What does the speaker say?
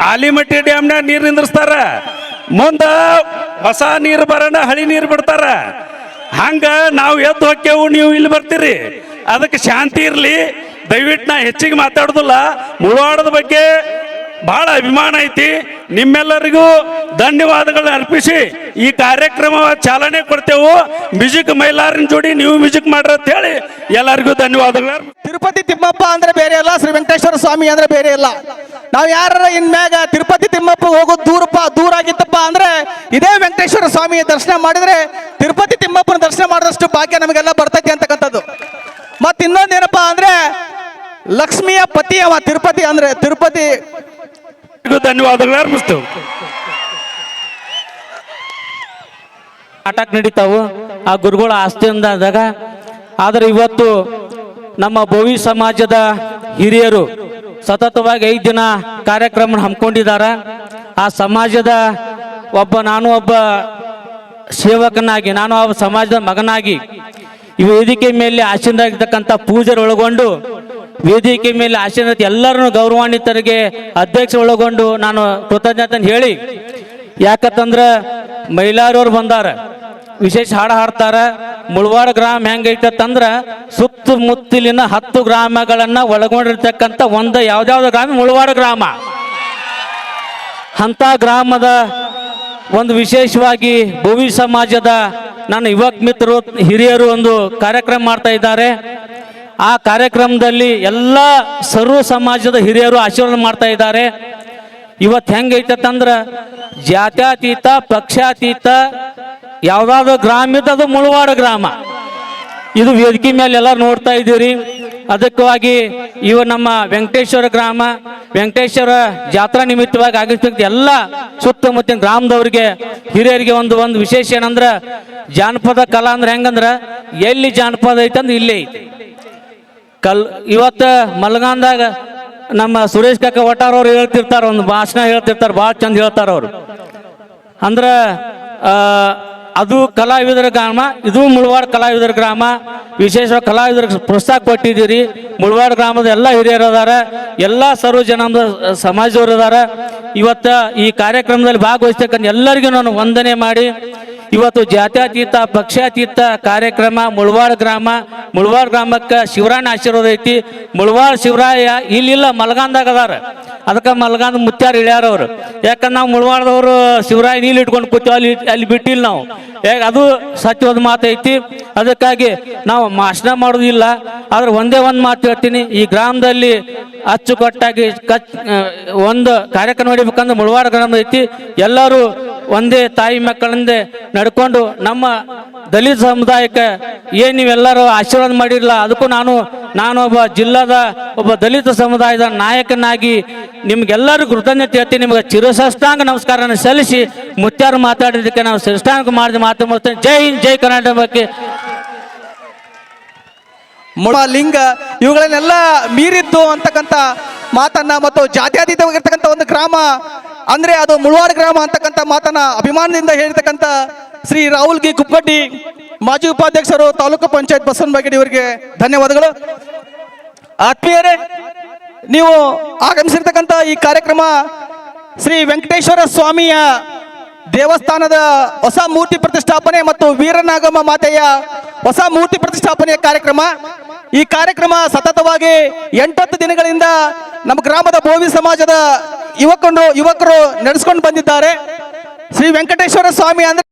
ಆಲಿಮಟ್ಟಿ ಡ್ಯಾಮ್ನಾಗ ನೀರು ನಿಂದ್ರಿಸ್ತಾರ, ಮುಂದ ಹೊಸ ನೀರು ಬರೋಣ ಹಳಿ ನೀರು ಬಿಡ್ತಾರ. ಹಂಗ ನಾವು ಎದ್ದು ಹೊಕ್ಕೇವು, ನೀವು ಇಲ್ಲಿ ಬರ್ತೀರಿ. ಅದಕ್ಕೆ ಶಾಂತಿ ಇರಲಿ. ದಯವಿಟ್ಟು ನಾ ಹೆಚ್ಚಿಗೆ ಮಾತಾಡೋದಿಲ್ಲ. ಮುಳವಾಡದ ಬಗ್ಗೆ ಬಹಳ ಅಭಿಮಾನ ಐತಿ. ನಿಮ್ಮೆಲ್ಲರಿಗೂ ಧನ್ಯವಾದಗಳನ್ನ ಅರ್ಪಿಸಿ ಈ ಕಾರ್ಯಕ್ರಮ ಚಾಲನೆ ಕೊಡ್ತೇವೆ. ಮ್ಯೂಸಿಕ್ ಮೈಲಾರಿನ ಜೋಡಿ ನೀವು ಮ್ಯೂಸಿಕ್ ಮಾಡ್ರಿ ಅಂತ ಹೇಳಿ ಎಲ್ಲರಿಗೂ ಧನ್ಯವಾದಗಳು. ತಿರುಪತಿ ತಿಮ್ಮಪ್ಪ ಅಂದ್ರೆ ಬೇರೆ ಅಲ್ಲ, ಶ್ರೀ ವೆಂಕಟೇಶ್ವರ ಸ್ವಾಮಿ ಅಂದ್ರೆ ಬೇರೆ ಅಲ್ಲ. ನಾವು ಯಾರ ಇನ್ಮ್ಯಾಗ ತಿರುಪತಿ ತಿಮ್ಮಪ್ಪ ಹೋಗೋದು ದೂರ ಆಗಿತ್ತಪ್ಪ ಅಂದ್ರೆ ಇದೇ ವೆಂಕಟೇಶ್ವರ ಸ್ವಾಮಿಯ ದರ್ಶನ ಮಾಡಿದ್ರೆ ತಿರುಪತಿ ತಿಮ್ಮಪ್ಪನ ದರ್ಶನ ಮಾಡಿದಷ್ಟು ಭಾಗ್ಯ ನಮಗೆಲ್ಲ ಬರ್ತೈತಿ ಅಂತಕ್ಕಂಥದ್ದು. ಮತ್ತೆ ಇನ್ನೊಂದೇನಪ್ಪಾ ಅಂದ್ರೆ ಲಕ್ಷ್ಮಿಯ ಪತಿ ಅವ ತಿರುಪತಿ ಅಂದ್ರೆ ತಿರುಪತಿ. ಧನ್ಯವಾದಗಳು ಅರ್ಪಿಸ್ತೇವೆ. ನಾಟಕ ನಡೀತಾವು ಆ ಗುರುಗಳ ಆಸ್ತಿಯಿಂದಾಗ. ಆದರೆ ಇವತ್ತು ನಮ್ಮ ಬೋವಿ ಸಮಾಜದ ಹಿರಿಯರು ಸತತವಾಗಿ 5 ದಿನ ಕಾರ್ಯಕ್ರಮ ಹಮ್ಮಿಕೊಂಡಿದ್ದಾರೆ. ಆ ಸಮಾಜದ ನಾನು ಒಬ್ಬ ಸೇವಕನಾಗಿ, ನಾನು ಒಬ್ಬ ಸಮಾಜದ ಮಗನಾಗಿ ಈ ವೇದಿಕೆ ಮೇಲೆ ಆಶೀನರಾಗಿರ್ತಕ್ಕಂಥ ಪೂಜೆರು ಒಳಗೊಂಡು, ವೇದಿಕೆ ಮೇಲೆ ಆಶೀನ ಎಲ್ಲರನ್ನು ಗೌರವಾನ್ವಿತರಿಗೆ ಅಧ್ಯಕ್ಷ ಒಳಗೊಂಡು ನಾನು ಕೃತಜ್ಞತೆ ಹೇಳಿ, ಯಾಕಂತಂದ್ರೆ ಮೈಲಾರವ್ರು ಬಂದಾರ, ವಿಶೇಷ ಹಾಡು ಹಾಡ್ತಾರ. ಮುಳವಾಡ ಗ್ರಾಮ ಹೆಂಗೈತಂದ್ರೆ ಸುತ್ತಮುತ್ತಲಿನ 10 ಗ್ರಾಮಗಳನ್ನ ಒಳಗೊಂಡಿರ್ತಕ್ಕಂಥ ಯಾವ್ದಾವ್ದು ಗ್ರಾಮ ಮುಳವಾಡ ಗ್ರಾಮ. ಅಂತ ಗ್ರಾಮದ ಒಂದು ವಿಶೇಷವಾಗಿ ಬೋವಿ ಸಮಾಜದ ನನ್ನ ಯುವಕ ಮಿತ್ರರು ಹಿರಿಯರು ಒಂದು ಕಾರ್ಯಕ್ರಮ ಮಾಡ್ತಾ ಇದ್ದಾರೆ. ಆ ಕಾರ್ಯಕ್ರಮದಲ್ಲಿ ಎಲ್ಲ ಸರ್ವ ಸಮಾಜದ ಹಿರಿಯರು ಆಶೀರ್ವಾದ ಮಾಡ್ತಾ ಇದ್ದಾರೆ. ಇವತ್ತು ಹೆಂಗೈತಂದ್ರೆ ಜಾತ್ಯತೀತ ಪಕ್ಷಾತೀತ ಯಾವ್ದಾದ್ರು ಗ್ರಾಮ ಇತ್ತು, ಅದು ಮುಳವಾಡ ಗ್ರಾಮ. ಇದು ವೇದಿಕೆ ಮೇಲೆ ಎಲ್ಲ ನೋಡ್ತಾ ಇದ್ದೀರಿ. ಅದಕ್ಕಾಗಿ ನಮ್ಮ ವೆಂಕಟೇಶ್ವರ ಗ್ರಾಮ, ವೆಂಕಟೇಶ್ವರ ಜಾತ್ರಾ ನಿಮಿತ್ತವಾಗಿ ಆಗಿರ್ತಕ್ಕಂಥ ಎಲ್ಲ ಸುತ್ತಮುತ್ತಿನ ಗ್ರಾಮದವ್ರಿಗೆ ಹಿರಿಯರಿಗೆ ಒಂದು ವಿಶೇಷ ಏನಂದ್ರೆ, ಜಾನಪದ ಕಲಾ ಅಂದ್ರೆ ಹೆಂಗಂದ್ರೆ ಎಲ್ಲಿ ಜಾನಪದ ಐತಂದ್ರೆ ಇಲ್ಲೇ ಐತಿ. ಇವತ್ತು ಮಲ್ಗಾಂದಾಗ ನಮ್ಮ ಸುರೇಶ್ ಕಾಕ ಒಟ್ಟಾರ ಅವ್ರು ಹೇಳ್ತಿರ್ತಾರೆ, ಒಂದು ಭಾಷಣ ಹೇಳ್ತಿರ್ತಾರೆ, ಭಾಳ ಚಂದ ಹೇಳ್ತಾರ ಅವರು. ಅಂದ್ರೆ ಅದು ಕಲಾವಿದರ ಗ್ರಾಮ, ಇದು ಮುಳವಾಡ ಕಲಾವಿದರ ಗ್ರಾಮ. ವಿಶೇಷವಾಗಿ ಕಲಾವಿದರಿಗೆ ಪ್ರೋತ್ಸಾಹ ಕೊಟ್ಟಿದ್ದೀರಿ. ಮುಳವಾಡ ಗ್ರಾಮದ ಎಲ್ಲ ಹಿರಿಯರು ಅದಾರ, ಎಲ್ಲ ಸರ್ವ ಜನಾಂಗದ ಸಮಾಜದವರು ಅದಾರ. ಇವತ್ತು ಈ ಕಾರ್ಯಕ್ರಮದಲ್ಲಿ ಭಾಗವಹಿಸ್ತಕ್ಕಂಥ ಎಲ್ಲರಿಗೂ ನಾನು ವಂದನೆ ಮಾಡಿ, ಇವತ್ತು ಜಾತ್ಯತೀತ ಪಕ್ಷಾತೀತ ಕಾರ್ಯಕ್ರಮ ಮುಳವಾಡ ಗ್ರಾಮಕ್ಕೆ ಶಿವರಾಯನ ಆಶೀರ್ವಾದ ಐತಿ. ಮುಳವಾಡ ಶಿವರಾಯ ಇಲ್ಲಿಲ್ಲ, ಮಲ್ಗಾಂದಾಗ ಅದಾರ. ಅದಕ್ಕೆ ಮಲ್ಗಾಂದ ಮುತ್ಯಾರ ಇಳ್ಯಾರವ್ರು. ಯಾಕಂದ್ರೆ ನಾವು ಮುಳವಾಡದವರು ಶಿವರಾಯ ನೀళ్ళు ಇಟ್ಕೊಂಡು ಕೂತೀವಿ, ಅಲ್ಲಿ ಬಿಟ್ಟಿಲ್ಲ ನಾವು. ಅದು ಸತ್ಯವಾದ ಮಾತು ಐತಿ. ಅದಕ್ಕಾಗಿ ನಾವು ಭಾಷಣ ಮಾಡೋದಿಲ್ಲ. ಆದ್ರೆ ಒಂದೇ ಒಂದು ಮಾತು ಹೇಳ್ತೀನಿ, ಈ ಗ್ರಾಮದಲ್ಲಿ ಅಚ್ಚುಕಟ್ಟಾಗಿ ಒಂದು ಕಾರ್ಯಕ್ರಮ ನಡಿಬೇಕಂದ್ರೆ ಮುಳವಾಡ ಗ್ರಾಮ ಐತಿ. ಎಲ್ಲರೂ ಒಂದೇ ತಾಯಿ ಮಕ್ಕಳಿಂದ ನಡ್ಕೊಂಡು ನಮ್ಮ ದಲಿತ ಸಮುದಾಯಕ್ಕೆ ಏನು ನೀವೆಲ್ಲರೂ ಆಶೀರ್ವಾದ ಮಾಡಿರಲ್ಲ, ಅದಕ್ಕೂ ನಾನು ಒಬ್ಬ ಜಿಲ್ಲಾದ ಒಬ್ಬ ದಲಿತ ಸಮುದಾಯದ ನಾಯಕನಾಗಿ ನಿಮ್ಗೆಲ್ಲರೂ ಕೃತಜ್ಞತೆ ಹೇಳ್ತೀನಿ. ನಿಮ್ಗೆ ಚಿರಸಾಷ್ಟಾಂಗ ನಮಸ್ಕಾರ ಸಲ್ಲಿಸಿ ಮುತ್ಯಾರು ಮಾತಾಡಿದ್ದಕ್ಕೆ ನಾವು ಶ್ರೇಷ್ಠಾಂಗ ಮಾಡಿದ ಮಾತು ಮಾಡ್ತೇನೆ. ಜೈ ಹಿಂದ್, ಜೈ ಕರ್ನಾಟಕ. ಬಗ್ಗೆ ಲಿಂಗ ಇವುಗಳನ್ನೆಲ್ಲ ಮೀರಿದ್ದು ಅಂತಕ್ಕಂಥ ಮಾತನ್ನ ಮತ್ತು ಜಾತ್ಯತೀತವಾಗಿರ್ತಕ್ಕಂಥ ಒಂದು ಗ್ರಾಮ ಅಂದ್ರೆ ಅದು ಮುಳವಾಡ ಗ್ರಾಮ ಅಂತಕ್ಕಂಥ ಮಾತನ್ನ ಅಭಿಮಾನದಿಂದ ಹೇಳಿರ್ತಕ್ಕಂಥ ಶ್ರೀ ರಾಹುಲ್ ಗಿ ಕುಪ್ಪಗಡ್ಡಿ ಮಾಜಿ ಉಪಾಧ್ಯಕ್ಷರು, ತಾಲೂಕು ಪಂಚಾಯತ್ ಬಸವನಬಾಗೇಡಿ ಅವರಿಗೆ ಧನ್ಯವಾದಗಳು. ಆತ್ಮೀಯರೇ, ನೀವು ಆಗಮಿಸಿರ್ತಕ್ಕಂಥ ಈ ಕಾರ್ಯಕ್ರಮ ಶ್ರೀ ವೆಂಕಟೇಶ್ವರ ಸ್ವಾಮಿಯ ದೇವಸ್ಥಾನದ ಹೊಸ ಮೂರ್ತಿ ಪ್ರತಿಷ್ಠಾಪನೆ ಮತ್ತು ವೀರನಾಗಮ್ಮ ಮಾತೆಯ ಹೊಸ ಮೂರ್ತಿ ಪ್ರತಿಷ್ಠಾಪನೆಯ ಕಾರ್ಯಕ್ರಮ. ಈ ಕಾರ್ಯಕ್ರಮ ಸತತವಾಗಿ 8 ದಿನಗಳಿಂದ ನಮ್ಮ ಗ್ರಾಮದ ಬೋವಿ ಸಮಾಜದ ಯುವಕರು ನಡೆಸ್ಕೊಂಡು ಬಂದಿದ್ದಾರೆ. ಶ್ರೀ ವೆಂಕಟೇಶ್ವರ ಸ್ವಾಮಿ ಅಂದ್ರೆ